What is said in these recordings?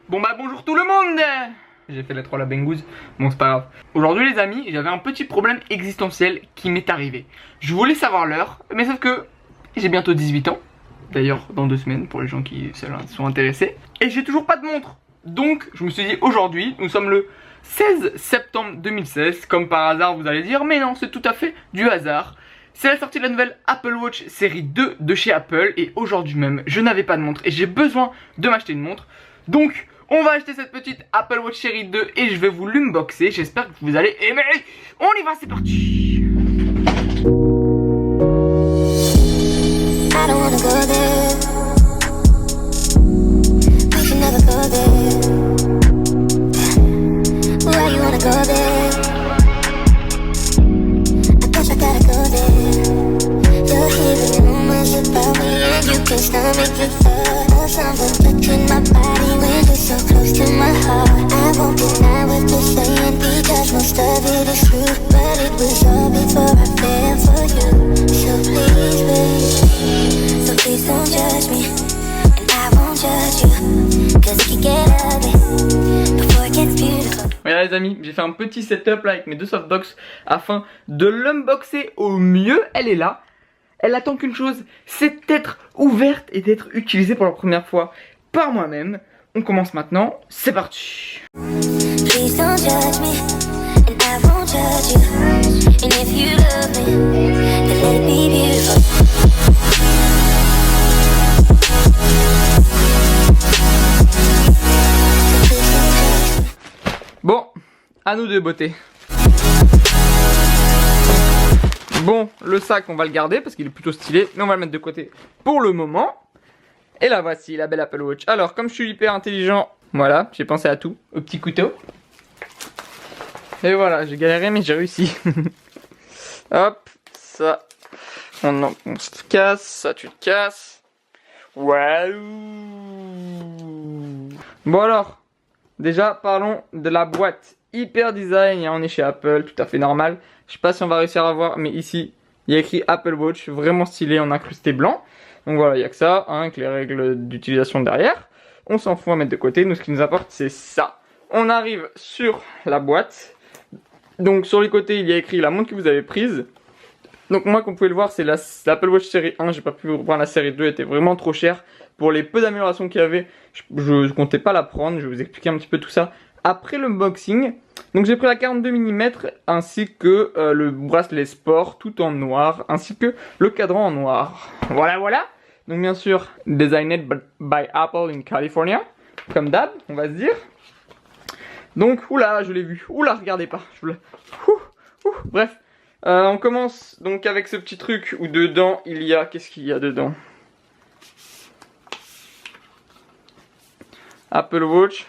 Bon bah bonjour tout le monde. J'ai fait la 3 la bengouze, bon c'est pas grave. Aujourd'hui les amis, j'avais un petit problème existentiel qui m'est arrivé. Je voulais savoir l'heure, mais sauf que j'ai bientôt 18 ans. D'ailleurs dans 2 semaines pour les gens qui sont intéressés. Et j'ai toujours pas de montre. Donc je me suis dit aujourd'hui, nous sommes le 16 septembre 2016. Comme par hasard vous allez dire, mais non c'est tout à fait du hasard. C'est la sortie de la nouvelle Apple Watch série 2 de chez Apple. Et aujourd'hui même je n'avais pas de montre et j'ai besoin de m'acheter une montre. Donc on va acheter cette petite Apple Watch série 2 et je vais vous l'unboxer. J'espère que vous allez aimer. On y va, c'est parti. Voilà les amis, j'ai fait un petit setup là avec mes deux softbox afin de l'unboxer au mieux. Elle est là, elle attend qu'une chose, c'est d'être ouverte et d'être utilisée pour la première fois par moi-même. On commence maintenant, c'est parti. Bon, à nous de beauté. Bon, le sac on va le garder parce qu'il est plutôt stylé, mais on va le mettre de côté pour le moment. Et là voici la belle Apple Watch. Alors comme je suis hyper intelligent, voilà, j'ai pensé à tout, au petit couteau. Et voilà, j'ai galéré mais j'ai réussi. Hop, ça, on se casse, ça tu te casses. Waouh. Bon alors, déjà parlons de la boîte. Hyper design, on est chez Apple, tout à fait normal. Je sais pas si on va réussir à voir, mais ici, il y a écrit Apple Watch, vraiment stylé en incrusté blanc. Donc voilà, il n'y a que ça, hein, avec les règles d'utilisation derrière. On s'en fout à mettre de côté, nous ce qui nous importe c'est ça. On arrive sur la boîte. Donc sur les côtés, il y a écrit la montre que vous avez prise. Donc moi, comme vous pouvez le voir, c'est l'Apple Watch série 1, j'ai pas pu prendre la série 2, elle était vraiment trop chère. Pour les peu d'améliorations qu'il y avait, je comptais pas la prendre, je vais vous expliquer un petit peu tout ça après l'unboxing. Donc j'ai pris la 42 mm ainsi que le bracelet sport tout en noir, ainsi que le cadran en noir. Voilà. Donc bien sûr, designed by Apple in California, comme d'hab, on va se dire. Donc, oula, je l'ai vu. Oula, regardez pas. Bref, on commence donc avec ce petit truc où dedans il y a... Qu'est-ce qu'il y a dedans? Apple Watch.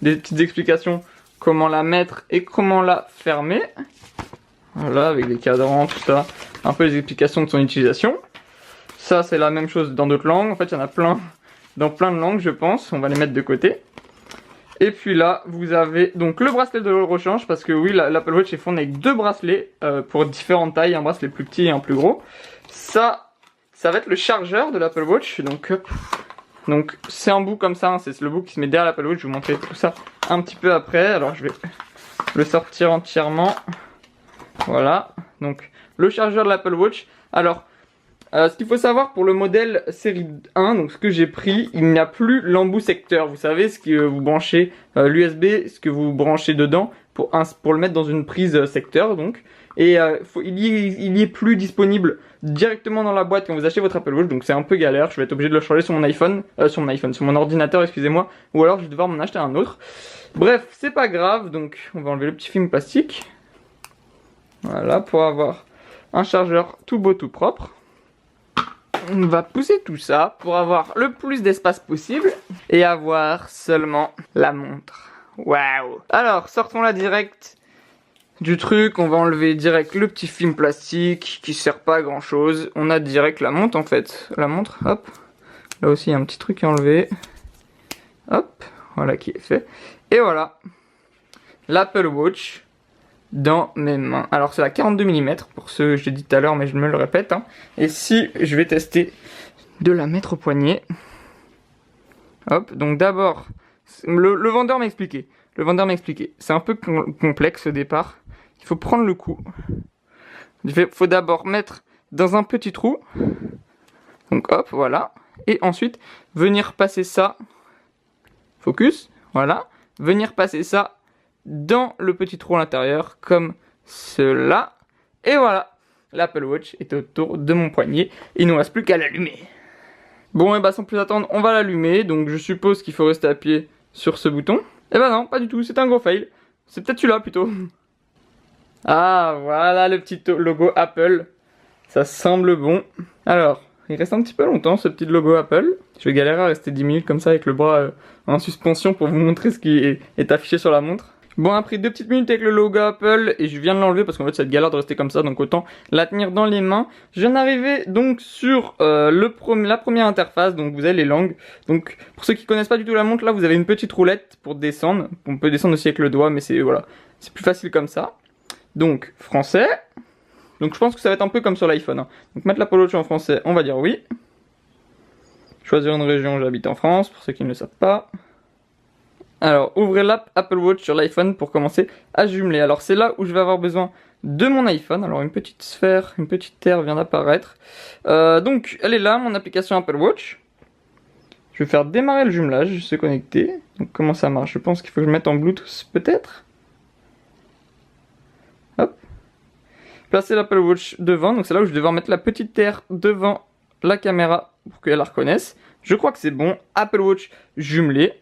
Des petites explications comment la mettre et comment la fermer. Voilà, avec les cadrans, tout ça. Un peu les explications de son utilisation. Ça, c'est la même chose dans d'autres langues. En fait, il y en a plein dans plein de langues, je pense. On va les mettre de côté. Et puis là, vous avez donc le bracelet de rechange. Parce que oui, l'Apple Watch est fournie avec deux bracelets pour différentes tailles. Un bracelet plus petit et un plus gros. Ça va être le chargeur de l'Apple Watch. Donc c'est un bout comme ça, hein, c'est le bout qui se met derrière l'Apple Watch, je vais vous montrer tout ça un petit peu après. Alors je vais le sortir entièrement. Voilà, donc le chargeur de l'Apple Watch. Alors, ce qu'il faut savoir pour le modèle série 1, donc ce que j'ai pris, il n'y a plus l'embout secteur. Vous savez, ce que vous branchez, l'USB, ce que vous branchez dedans pour le mettre dans une prise secteur donc. Et il y est plus disponible directement dans la boîte quand vous achetez votre Apple Watch, donc c'est un peu galère. Je vais être obligé de le changer sur sur mon ordinateur, excusez-moi, ou alors je vais devoir m'en acheter un autre. Bref, c'est pas grave, donc on va enlever le petit film plastique. Voilà, pour avoir un chargeur tout beau, tout propre. On va pousser tout ça pour avoir le plus d'espace possible et avoir seulement la montre. Waouh! Alors, sortons-la direct du truc, on va enlever direct le petit film plastique qui sert pas à grand chose. On a direct la montre en fait. La montre, hop. Là aussi il y a un petit truc à enlever. Hop, voilà qui est fait. Et voilà, l'Apple Watch dans mes mains. Alors c'est la 42 mm pour ce que j'ai dit tout à l'heure mais je me le répète. Hein. Et si je vais tester de la mettre au poignet. Hop, donc d'abord, le vendeur m'a expliqué. Le vendeur m'a expliqué. C'est un peu complexe au départ. Il faut prendre le coup. Il faut d'abord mettre dans un petit trou. Donc hop, voilà. Et ensuite, venir passer ça. Focus, voilà. Venir passer ça dans le petit trou à l'intérieur, comme cela. Et voilà. L'Apple Watch est autour de mon poignet. Il ne nous reste plus qu'à l'allumer. Bon, et bah sans plus attendre, on va l'allumer. Donc je suppose qu'il faut rester appuyé sur ce bouton. Et bah non, pas du tout, c'est un gros fail. C'est peut-être celui-là plutôt. Ah, voilà le petit logo Apple. Ça semble bon. Alors, il reste un petit peu longtemps ce petit logo Apple. Je vais galérer à rester 10 minutes comme ça avec le bras en suspension pour vous montrer ce qui est affiché sur la montre. Bon, après 2 petites minutes avec le logo Apple et je viens de l'enlever parce qu'en fait ça va être galère de rester comme ça, donc autant la tenir dans les mains. Je viens d'arriver donc sur la première interface, donc vous avez les langues. Donc pour ceux qui connaissent pas du tout la montre, là vous avez une petite roulette pour descendre. On peut descendre aussi avec le doigt, mais c'est voilà, c'est plus facile comme ça. Donc français. Donc je pense que ça va être un peu comme sur l'iPhone. Hein. Donc mettre l'Apple Watch en français, on va dire oui. Choisir une région, j'habite en France, pour ceux qui ne le savent pas. Alors, ouvrez l'app Apple Watch sur l'iPhone pour commencer à jumeler. Alors, c'est là où je vais avoir besoin de mon iPhone. Alors, une petite sphère, une petite terre vient d'apparaître. Donc, elle est là, mon application Apple Watch. Je vais faire démarrer le jumelage, se connecter. Donc, comment ça marche? Je pense qu'il faut que je mette en Bluetooth, peut-être. Hop. Placer l'Apple Watch devant. Donc, c'est là où je vais devoir mettre la petite terre devant la caméra pour qu'elle la reconnaisse. Je crois que c'est bon. Apple Watch jumelé.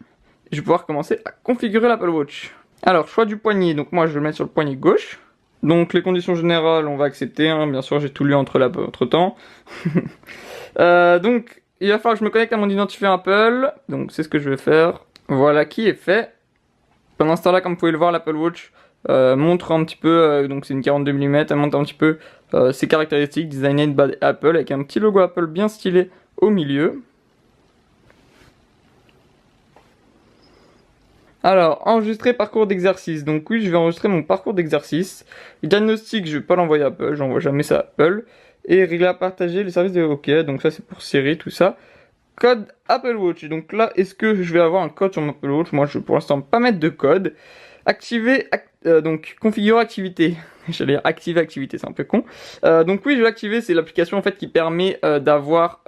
Je vais pouvoir commencer à configurer l'Apple Watch. Alors, choix du poignet, donc moi je vais le mettre sur le poignet gauche. Donc les conditions générales, on va accepter, hein. Bien sûr j'ai tout lu entre temps. Donc il va falloir que je me connecte à mon identifiant Apple, donc c'est ce que je vais faire. Voilà qui est fait. Pendant ce temps-là, comme vous pouvez le voir, l'Apple Watch montre un petit peu, donc c'est une 42 mm, elle montre un petit peu ses caractéristiques, designed by Apple, avec un petit logo Apple bien stylé au milieu. Alors, enregistrer parcours d'exercice. Donc oui, je vais enregistrer mon parcours d'exercice. Diagnostic, je vais pas l'envoyer à Apple, j'envoie jamais ça à Apple. Et régler à partager les services de OK, donc ça c'est pour Siri, tout ça. Code Apple Watch. Donc là, est-ce que je vais avoir un code sur mon Apple Watch? Moi, je vais pour l'instant pas mettre de code. Activer, donc configurer activité. J'allais dire activer activité, c'est un peu con. Donc oui, je vais l'activer, c'est l'application en fait qui permet d'avoir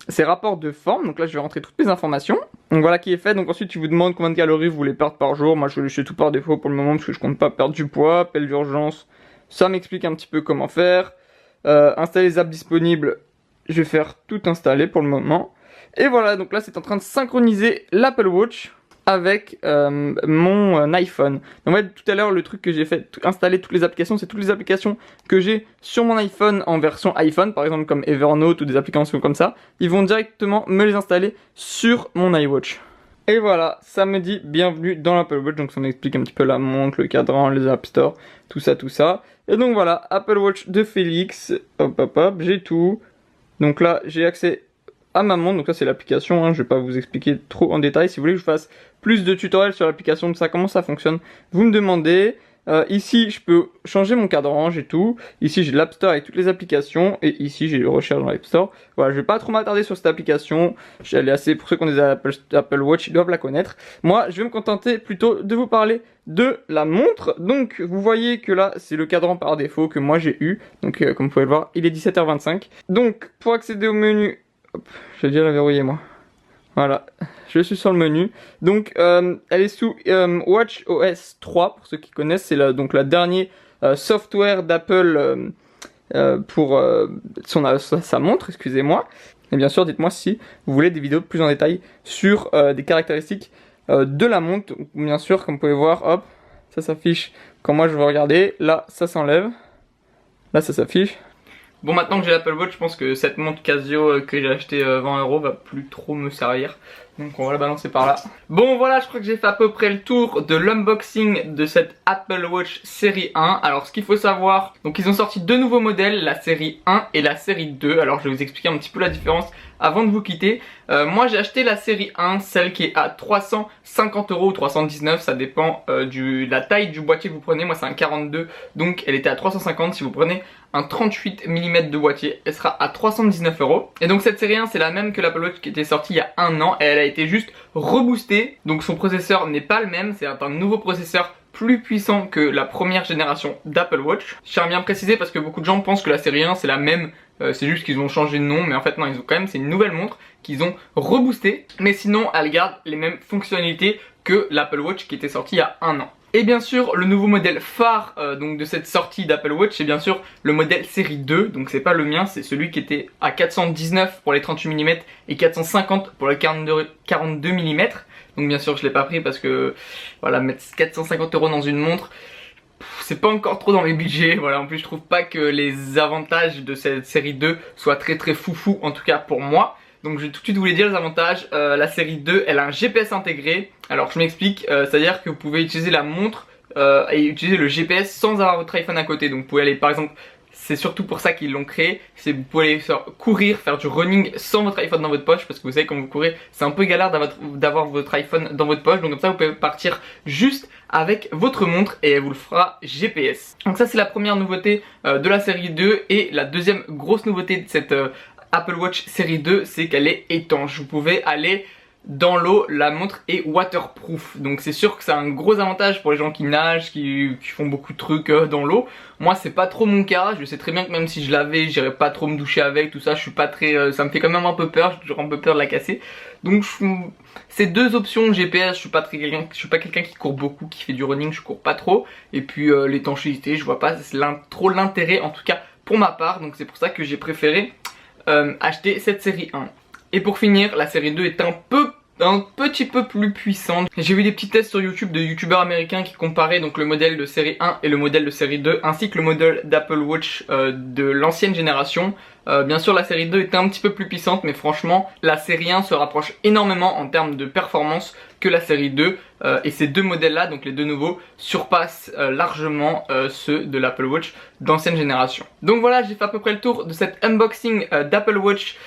ces rapports de forme. Donc là, je vais rentrer toutes mes informations. Donc voilà qui est fait. Donc ensuite, il vous demande combien de calories vous voulez perdre par jour. Moi, je vais laisser tout par défaut pour le moment parce que je compte pas perdre du poids. Appel d'urgence, ça m'explique un petit peu comment faire. Installer les apps disponibles, je vais faire tout installer pour le moment. Et voilà, donc là, c'est en train de synchroniser l'Apple Watch avec mon iPhone. Donc en fait, tout à l'heure, le truc que j'ai fait, installer toutes les applications, c'est toutes les applications que j'ai sur mon iPhone en version iPhone, par exemple comme Evernote ou des applications comme ça. Ils vont directement me les installer sur mon iWatch. Et voilà, ça me dit bienvenue dans l'Apple Watch, donc ça m'explique un petit peu la montre, le cadran, les App Store, tout ça, tout ça. Et donc voilà, Apple Watch de Félix, hop hop hop, j'ai tout. Donc là, j'ai accès à ma montre, donc ça c'est l'application, hein. Je vais pas vous expliquer trop en détail. Si vous voulez que je fasse plus de tutoriels sur l'application de ça, comment ça fonctionne, vous me demandez. Ici je peux changer mon cadran, j'ai tout. Ici j'ai l'App Store avec toutes les applications. Et ici j'ai les recherches dans l'App Store. Voilà, je vais pas trop m'attarder sur cette application. Elle est assez, pour ceux qui ont des Apple Watch, ils doivent la connaître. Moi je vais me contenter plutôt de vous parler de la montre. Donc vous voyez que là c'est le cadran par défaut que moi j'ai eu. Donc comme vous pouvez le voir, il est 17h25. Donc pour accéder au menu, hop, je vais déjà la verrouiller moi. Voilà, je suis sur le menu. Donc, elle est sous WatchOS 3, pour ceux qui connaissent. C'est donc la dernière software d'Apple pour sa montre, excusez-moi. Et bien sûr, dites-moi si vous voulez des vidéos plus en détail sur des caractéristiques de la montre. Donc, bien sûr, comme vous pouvez voir, hop, ça s'affiche quand moi je veux regarder. Là, ça s'enlève. Là, ça s'affiche. Bon, maintenant que j'ai l'Apple Watch, je pense que cette montre Casio que j'ai acheté 20 € va plus trop me servir. Donc on va la balancer par là. Bon voilà, je crois que j'ai fait à peu près le tour de l'unboxing de cette Apple Watch série 1. Alors ce qu'il faut savoir, donc ils ont sorti deux nouveaux modèles, la série 1 et la série 2. Alors je vais vous expliquer un petit peu la différence avant de vous quitter. Moi j'ai acheté la série 1, celle qui est à 350 € ou 319, ça dépend de la taille du boîtier que vous prenez. Moi c'est un 42, donc elle était à 350. Si vous prenez un 38 mm de boîtier, elle sera à 319 €. Et donc cette série 1 c'est la même que l'Apple Watch qui était sortie il y a un an, et elle a été juste reboosté, donc son processeur n'est pas le même, c'est un nouveau processeur plus puissant que la première génération d'Apple Watch. Je tiens à bien préciser parce que beaucoup de gens pensent que la série 1 c'est la même, c'est juste qu'ils ont changé de nom, mais en fait non, ils ont quand même, c'est une nouvelle montre qu'ils ont reboostée, mais sinon elle garde les mêmes fonctionnalités que l'Apple Watch qui était sorti il y a 1 an. Et bien sûr, le nouveau modèle phare donc de cette sortie d'Apple Watch, c'est bien sûr le modèle série 2. Donc c'est pas le mien, c'est celui qui était à 419 pour les 38 mm et 450 pour les 42 mm. Donc bien sûr je l'ai pas pris parce que voilà, mettre 450 € dans une montre, c'est pas encore trop dans mes budgets. Voilà, en plus je trouve pas que les avantages de cette série 2 soient très foufou, en tout cas pour moi. Donc je vais tout de suite vous les dire les avantages. La série 2 elle a un GPS intégré. Alors je m'explique, c'est à dire que vous pouvez utiliser la montre et utiliser le GPS sans avoir votre iPhone à côté. Donc vous pouvez aller par exemple, c'est surtout pour ça qu'ils l'ont créé, c'est vous pouvez aller courir, faire du running sans votre iPhone dans votre poche. Parce que vous savez quand vous courez c'est un peu galère d'avoir votre iPhone dans votre poche. Donc comme ça vous pouvez partir juste avec votre montre et elle vous le fera GPS. Donc ça c'est la première nouveauté de la série 2. Et la deuxième grosse nouveauté de cette Apple Watch série 2, c'est qu'elle est étanche. Vous pouvez aller dans l'eau, la montre est waterproof. Donc c'est sûr que c'est un gros avantage pour les gens qui nagent, qui font beaucoup de trucs dans l'eau. Moi c'est pas trop mon cas, je sais très bien que même si je l'avais, j'irais pas trop me doucher avec, tout ça, je suis pas très... ça me fait quand même un peu peur, j'ai toujours un peu peur de la casser. Donc c'est deux options GPS, je suis pas quelqu'un qui court beaucoup, qui fait du running, je cours pas trop. Et puis l'étanchéité, je vois pas trop l'intérêt en tout cas pour ma part. Donc c'est pour ça que j'ai préféré acheter cette série 1. Et pour finir, la série 2 est un petit peu plus puissante. J'ai vu des petits tests sur YouTube de youtubeurs américains qui comparaient donc le modèle de série 1 et le modèle de série 2 ainsi que le modèle d'Apple Watch de l'ancienne génération. Bien sûr la série 2 était un petit peu plus puissante, mais franchement la série 1 se rapproche énormément en termes de performance que la série 2 et ces deux modèles là, donc les deux nouveaux, surpassent largement ceux de l'Apple Watch d'ancienne génération. Donc voilà, j'ai fait à peu près le tour de cet unboxing d'Apple Watch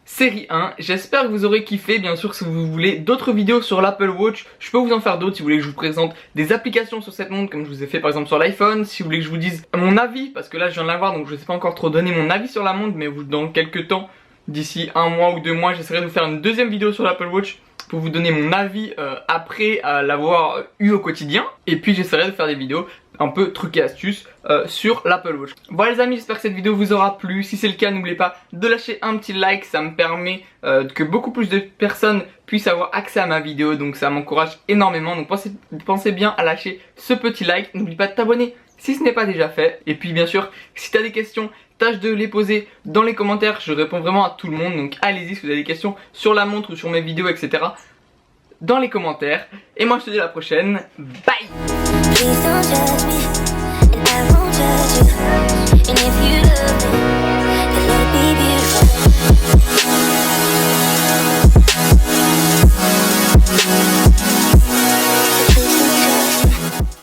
série 1, j'espère que vous aurez kiffé. Bien sûr si vous voulez d'autres vidéos sur l'Apple Watch, je peux vous en faire d'autres. Si vous voulez que je vous présente des applications sur cette montre comme je vous ai fait par exemple sur l'iPhone, si vous voulez que je vous dise mon avis, parce que là je viens de l'avoir donc je ne sais pas encore trop donner mon avis sur la montre, mais dans quelques temps, d'ici 1 mois ou 2 mois, j'essaierai de vous faire une deuxième vidéo sur l'Apple Watch pour vous donner mon avis après l'avoir eu au quotidien. Et puis j'essaierai de faire des vidéos un peu trucs et astuces sur l'Apple Watch. Voilà les amis, j'espère que cette vidéo vous aura plu. Si c'est le cas, n'oubliez pas de lâcher un petit like, ça me permet que beaucoup plus de personnes puissent avoir accès à ma vidéo, donc ça m'encourage énormément. Donc pensez bien à lâcher ce petit like, n'oublie pas de t'abonner si ce n'est pas déjà fait. Et puis bien sûr, si tu as des questions, tâche de les poser dans les commentaires, je réponds vraiment à tout le monde. Donc allez-y si vous avez des questions sur la montre ou sur mes vidéos, etc. dans les commentaires. Et moi je te dis à la prochaine, bye. Please don't judge me, and I won't judge you. And if you love me,